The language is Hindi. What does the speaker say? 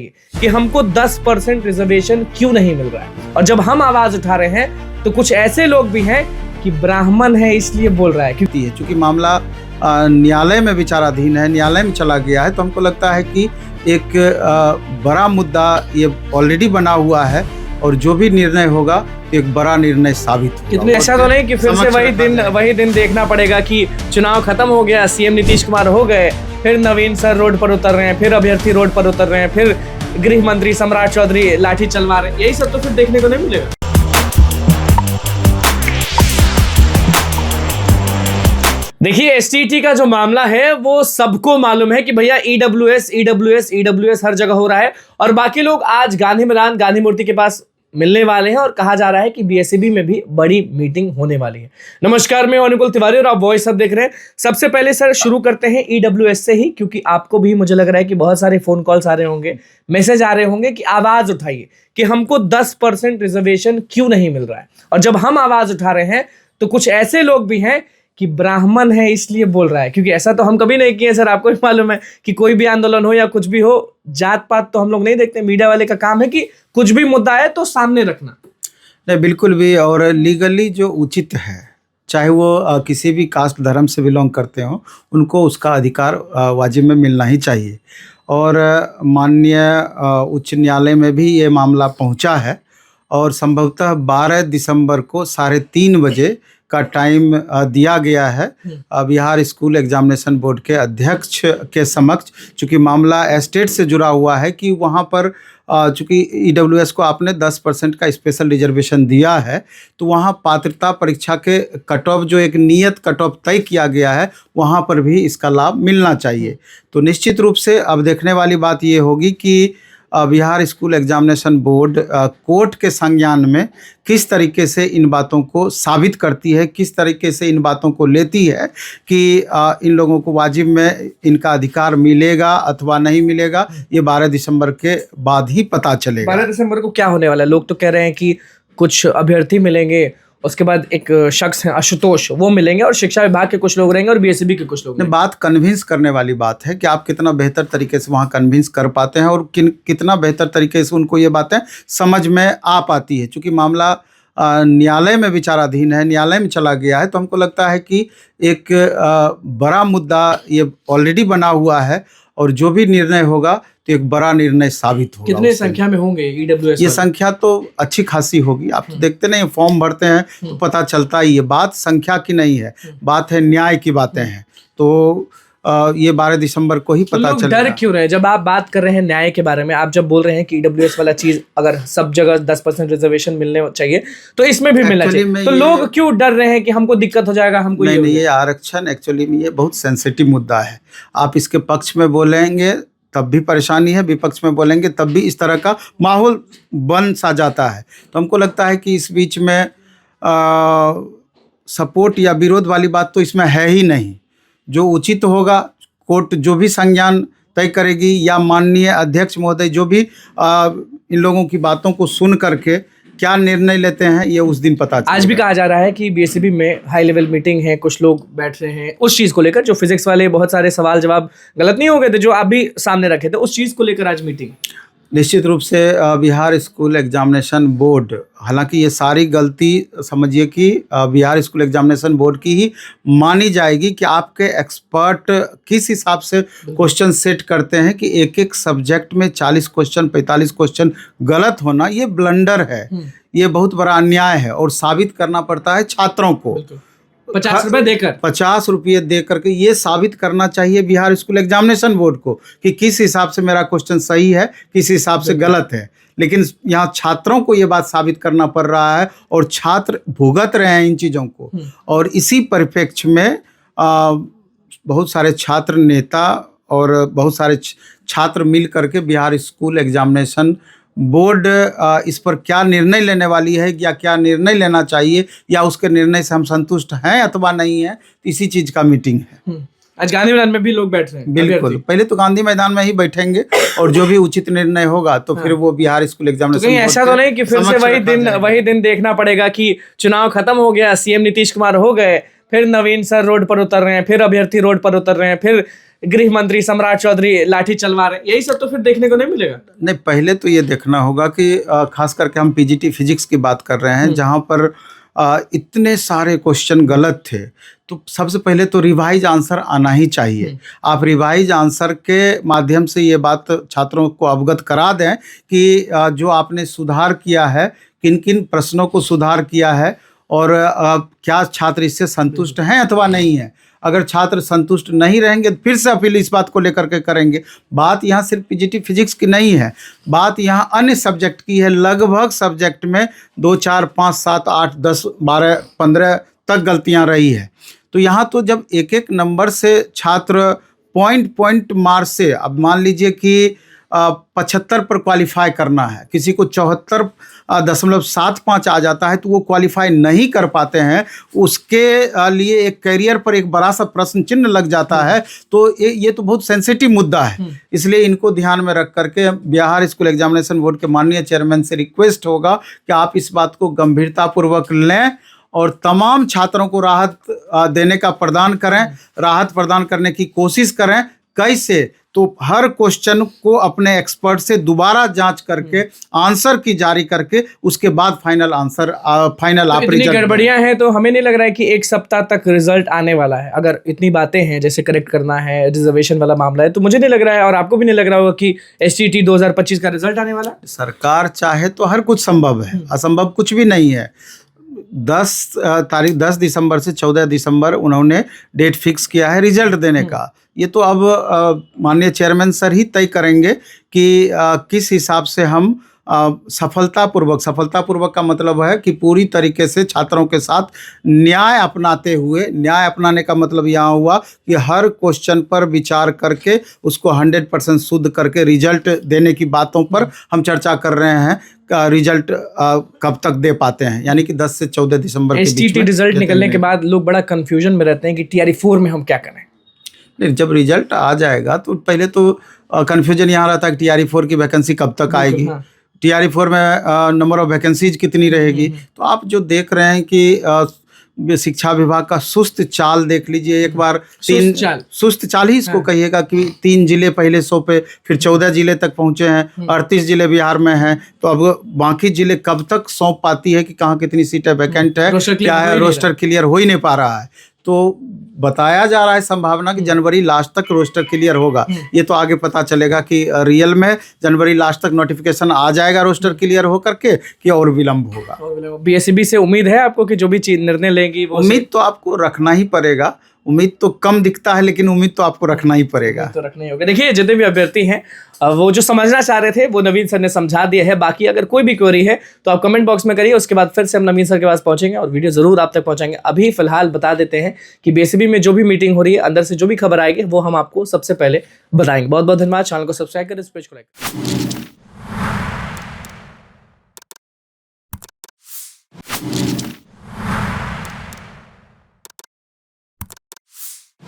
उठाइए कि हमको 10% रिजर्वेशन क्यों नहीं मिल रहा है। और जब हम आवाज उठा रहे हैं तो कुछ ऐसे लोग भी हैं कि ब्राह्मण है इसलिए बोल रहा है क्योंकि चूंकि मामला न्यायालय में विचाराधीन है, न्यायालय में चला गया है, तो हमको लगता है कि एक बड़ा मुद्दा ये ऑलरेडी बना हुआ है और जो भी निर्णय होगा तो एक बड़ा निर्णय साबित होगा। कितने ऐसा तो नहीं कि फिर से वही दिन देखना पड़ेगा कि चुनाव खत्म हो गया, सीएम नीतीश कुमार हो गए, फिर नवीन सर रोड पर उतर रहे हैं, फिर अभ्यर्थी रोड पर उतर रहे हैं, फिर गृह मंत्री सम्राट चौधरी लाठी चलवा रहे हैं, यही सब तो फिर देखने को नहीं मिलेगा। देखिए एसटीटी का जो मामला है वो सबको मालूम है कि भैया ईडब्ल्यूएस हर जगह हो रहा है और बाकी लोग आज गांधी मैदान गांधी मूर्ति के पास मिलने वाले हैं और कहा जा रहा है कि बीएसईबी में भी बड़ी मीटिंग होने वाली है। नमस्कार, मैं अनुकूल तिवारी और आप वॉइस अब देख रहे हैं। सबसे पहले सर शुरू करते हैं ईडब्ल्यूएस से ही, क्योंकि आपको भी मुझे लग रहा है कि बहुत सारे फोन कॉल्स आ रहे होंगे, मैसेज आ रहे होंगे कि आवाज उठाइए कि हमको 10% रिजर्वेशन क्यों नहीं मिल रहा है। और जब हम आवाज उठा रहे हैं तो कुछ ऐसे लोग भी हैं कि ब्राह्मण है इसलिए बोल रहा है, क्योंकि ऐसा तो हम कभी नहीं किए सर। आपको भी मालूम है कि कोई भी आंदोलन हो या कुछ भी हो, जात पात तो हम लोग नहीं देखते। मीडिया वाले का काम है कि कुछ भी मुद्दा है तो सामने रखना। नहीं, बिल्कुल भी। और लीगली जो उचित है, चाहे वो किसी भी कास्ट धर्म से बिलोंग करते हो, उनको उसका अधिकार वाजिब में मिलना ही चाहिए। और माननीय उच्च न्यायालय में भी ये मामला पहुंचा है और संभवतः 12 दिसंबर को 3:30 बजे का टाइम दिया गया है बिहार स्कूल एग्जामिनेशन बोर्ड के अध्यक्ष के समक्ष। चूँकि मामला एस्टेट से जुड़ा हुआ है कि वहाँ पर चूँकि ईडब्ल्यूएस को आपने 10% का स्पेशल रिजर्वेशन दिया है, तो वहाँ पात्रता परीक्षा के कट ऑफ जो एक नियत कट ऑफ तय किया गया है, वहाँ पर भी इसका लाभ मिलना चाहिए। तो निश्चित रूप से अब देखने वाली बात ये होगी कि Bihar school examination board court के संज्ञान में किस तरीके से इन बातों को साबित करती है, किस तरीके से इन बातों को लेती है कि इन लोगों को वाजिब में इनका अधिकार मिलेगा अथवा नहीं मिलेगा। ये 12 दिसंबर के बाद ही पता चलेगा। 12 दिसंबर को क्या होने वाला है? लोग तो कह रहे हैं कि कुछ अभ्यर्थी मिलेंगे, उसके बाद एक शख्स है आशुतोष, वो मिलेंगे और शिक्षा विभाग के कुछ लोग रहेंगे और बीएसईबी के कुछ लोग। बात कन्विंस करने वाली बात है कि आप कितना बेहतर तरीके से वहाँ कन्विंस कर पाते हैं और कितना बेहतर तरीके से उनको ये बातें समझ में आ पाती है। चूँकि मामला न्यायालय में विचाराधीन है, न्यायालय में चला गया है, तो हमको लगता है कि एक बड़ा मुद्दा ये ऑलरेडी बना हुआ है और जो भी निर्णय होगा तो एक बड़ा निर्णय साबित होगा। कितने संख्या में होंगे ईडब्ल्यूएस? ये संख्या तो अच्छी खासी होगी। आप तो देखते नहीं, फॉर्म भरते हैं तो पता चलता ही है। बात संख्या की नहीं है, बात है न्याय की बातें हैं। तो ये 12 दिसंबर को ही पता चलेगा। डर क्यों रहे? जब आप बात कर रहे हैं न्याय के बारे में, आप जब बोल रहे हैं कि ईडब्ल्यूएस वाला चीज अगर सब जगह 10% रिजर्वेशन मिलने चाहिए तो इसमें भी मिलना चाहिए, तो लोग क्यों डर रहे हैं कि हमको दिक्कत हो जाएगा? हमको नहीं, ये आरक्षण एक्चुअली में ये बहुत सेंसिटिव मुद्दा है। आप इसके पक्ष में बोलेंगे तब भी परेशानी है, विपक्ष में बोलेंगे तब भी इस तरह का माहौल बन सा जाता है। तो हमको लगता है कि इस बीच में सपोर्ट या विरोध वाली बात तो इसमें है ही नहीं। जो उचित होगा, कोर्ट जो भी संज्ञान तय करेगी या माननीय अध्यक्ष महोदय जो भी इन लोगों की बातों को सुन करके क्या निर्णय लेते हैं, ये उस दिन पता चलेगा। आज भी कहा जा रहा है कि बीएसईबी में हाई लेवल मीटिंग है, कुछ लोग बैठ रहे हैं उस चीज को लेकर, जो फिजिक्स वाले बहुत सारे सवाल जवाब गलत नहीं हो गए थे जो आप भी सामने रखे थे, उस चीज को लेकर आज मीटिंग। निश्चित रूप से बिहार स्कूल एग्जामिनेशन बोर्ड, हालांकि ये सारी गलती समझिए कि बिहार स्कूल एग्जामिनेशन बोर्ड की ही मानी जाएगी कि आपके एक्सपर्ट किस हिसाब से क्वेश्चन सेट करते हैं कि एक एक सब्जेक्ट में 40 क्वेश्चन 45 क्वेश्चन गलत होना, ये ब्लंडर है, ये बहुत बड़ा अन्याय है और साबित करना पड़ता है छात्रों को। 50 रुपए देकर, 50 रुपये दे करके ये साबित करना चाहिए बिहार स्कूल एग्जामिनेशन बोर्ड को कि किस हिसाब से मेरा क्वेश्चन सही है, किस हिसाब से गलत है। लेकिन यहाँ छात्रों को ये बात साबित करना पड़ रहा है और छात्र भुगत रहे हैं इन चीज़ों को। और इसी परिप्रेक्ष्य में बहुत सारे छात्र नेता और बहुत सारे छात्र मिल करके बिहार स्कूल एग्जामिनेशन बोर्ड इस पर क्या निर्णय लेने वाली है या क्या निर्णय लेना चाहिए या उसके निर्णय से हम संतुष्ट हैं अथवा नहीं है, इसी चीज़ का मीटिंग है। आज गांधी मैदान में भी लोग बैठ रहे हैं। बिल्कुल, पहले तो गांधी मैदान में ही बैठेंगे और जो भी उचित निर्णय होगा तो फिर वो बिहार स्कूल एग्जामिनेशन। तो कहीं ऐसा तो नहीं कि फिर से वही दिन देखना पड़ेगा कि चुनाव खत्म हो गया, सीएम नीतीश कुमार हो गए, फिर नवीन सर रोड पर उतर रहे हैं, फिर अभ्यर्थी रोड पर उतर रहे हैं, फिर गृह मंत्री सम्राट चौधरी लाठी चलवा रहे हैं, यही सब तो फिर देखने को नहीं मिलेगा। नहीं, पहले तो ये देखना होगा कि खास करके हम पीजीटी फिजिक्स की बात कर रहे हैं जहाँ पर इतने सारे क्वेश्चन गलत थे, तो सबसे पहले तो रिवाइज आंसर आना ही चाहिए। आप रिवाइज आंसर के माध्यम से ये बात छात्रों को अवगत करा दें कि जो आपने सुधार किया है, किन किन प्रश्नों को सुधार किया है और क्या छात्र इससे संतुष्ट हैं अथवा नहीं है। अगर छात्र संतुष्ट नहीं रहेंगे तो फिर से अपील इस बात को लेकर के करेंगे। बात यहाँ सिर्फ पीजीटी फिजिक्स की नहीं है, बात यहाँ अन्य सब्जेक्ट की है। लगभग सब्जेक्ट में 2, 4, 5, 7, 8, 10, 12, 15 तक गलतियाँ रही है। तो यहाँ तो जब एक एक नंबर से छात्र पॉइंट मार्क्स से, अब मान लीजिए कि 75 पर क्वालिफाई करना है, किसी को 74.75 आ जाता है तो वो क्वालिफाई नहीं कर पाते हैं, उसके लिए एक करियर पर एक बड़ा सा प्रश्न चिन्ह लग जाता है। तो ये तो बहुत सेंसिटिव मुद्दा है, इसलिए इनको ध्यान में रख करके बिहार स्कूल एग्जामिनेशन बोर्ड के माननीय चेयरमैन से रिक्वेस्ट होगा कि आप इस बात को गंभीरतापूर्वक लें और तमाम छात्रों को राहत देने का प्रदान करें, राहत प्रदान करने की कोशिश करें। कैसे? तो हर क्वेश्चन को अपने एक्सपर्ट से दोबारा जांच करके आंसर की जारी करके उसके बाद फाइनल आंसर फाइनल आप इतनी गड़बड़ियां हैं तो हमें नहीं लग रहा है कि एक सप्ताह तक रिजल्ट आने वाला है। अगर इतनी बातें हैं जैसे करेक्ट करना है, रिजर्वेशन वाला मामला है, तो मुझे नहीं लग रहा है और आपको भी नहीं लग रहा होगा कि STT 2025 का रिजल्ट आने वाला है। सरकार चाहे तो हर कुछ संभव है, असंभव कुछ भी नहीं है। 10 दिसंबर से 14 दिसंबर उन्होंने डेट फिक्स किया है रिजल्ट देने का। ये तो अब माननीय चेयरमैन सर ही तय करेंगे कि किस हिसाब से हम सफलतापूर्वक का मतलब है कि पूरी तरीके से छात्रों के साथ न्याय अपनाते हुए, न्याय अपनाने का मतलब यहाँ हुआ कि हर क्वेश्चन पर विचार करके उसको 100% शुद्ध करके रिजल्ट देने की बातों पर हम चर्चा कर रहे हैं। रिजल्ट कब तक दे पाते हैं, यानी कि 10 से 14 दिसंबर के बीच में। STT रिजल्ट निकलने के बाद लोग बड़ा कंफ्यूजन में रहते हैं कि TRE 4 में हम क्या करें। नहीं, जब रिजल्ट आ जाएगा तो पहले तो कन्फ्यूजन यहाँ रहता है कि TRE 4 की वैकेंसी कब तक आएगी, हाँ। TRE 4 में नंबर ऑफ वैकेंसीज कितनी रहेगी। तो आप जो देख रहे हैं कि शिक्षा विभाग का सुस्त चाल देख लीजिए एक बार। सुस्त चाल ही इसको कहिएगा कि 3 जिले पहले 100 पे, फिर 14 जिले तक पहुंचे हैं, 38 जिले बिहार में हैं। तो अब बाकी जिले कब तक सौंप पाती है कि कहाँ कितनी सीटें वैकेंट है, क्या है, रोस्टर क्लियर हो ही नहीं पा रहा है। तो बताया जा रहा है संभावना कि जनवरी लास्ट तक रोस्टर क्लियर होगा। ये तो आगे पता चलेगा कि रियल में जनवरी लास्ट तक नोटिफिकेशन आ जाएगा रोस्टर क्लियर हो करके कि और विलंब होगा। BSEB से उम्मीद है आपको कि जो भी चीज निर्णय लेंगी वो उम्मीद तो आपको रखना ही पड़ेगा। उम्मीद तो कम दिखता है लेकिन उम्मीद तो आपको रखना ही पड़ेगा। तो रखना ही होगा। देखिए जितने भी अभ्यर्थी हैं वो जो समझना चाह रहे थे वो नवीन सर ने समझा दिया है। बाकी अगर कोई भी क्वेरी है तो आप कमेंट बॉक्स में करिए, उसके बाद फिर से हम नवीन सर के पास पहुंचेंगे और वीडियो जरूर आप तक पहुंचाएंगे। अभी फिलहाल बता देते हैं कि BSEB में जो भी मीटिंग हो रही है, अंदर से जो भी खबर आएगी वो हम आपको सबसे पहले बताएंगे। बहुत बहुत धन्यवाद। चैनल को सब्सक्राइब करें, इस पेज को लाइक करें।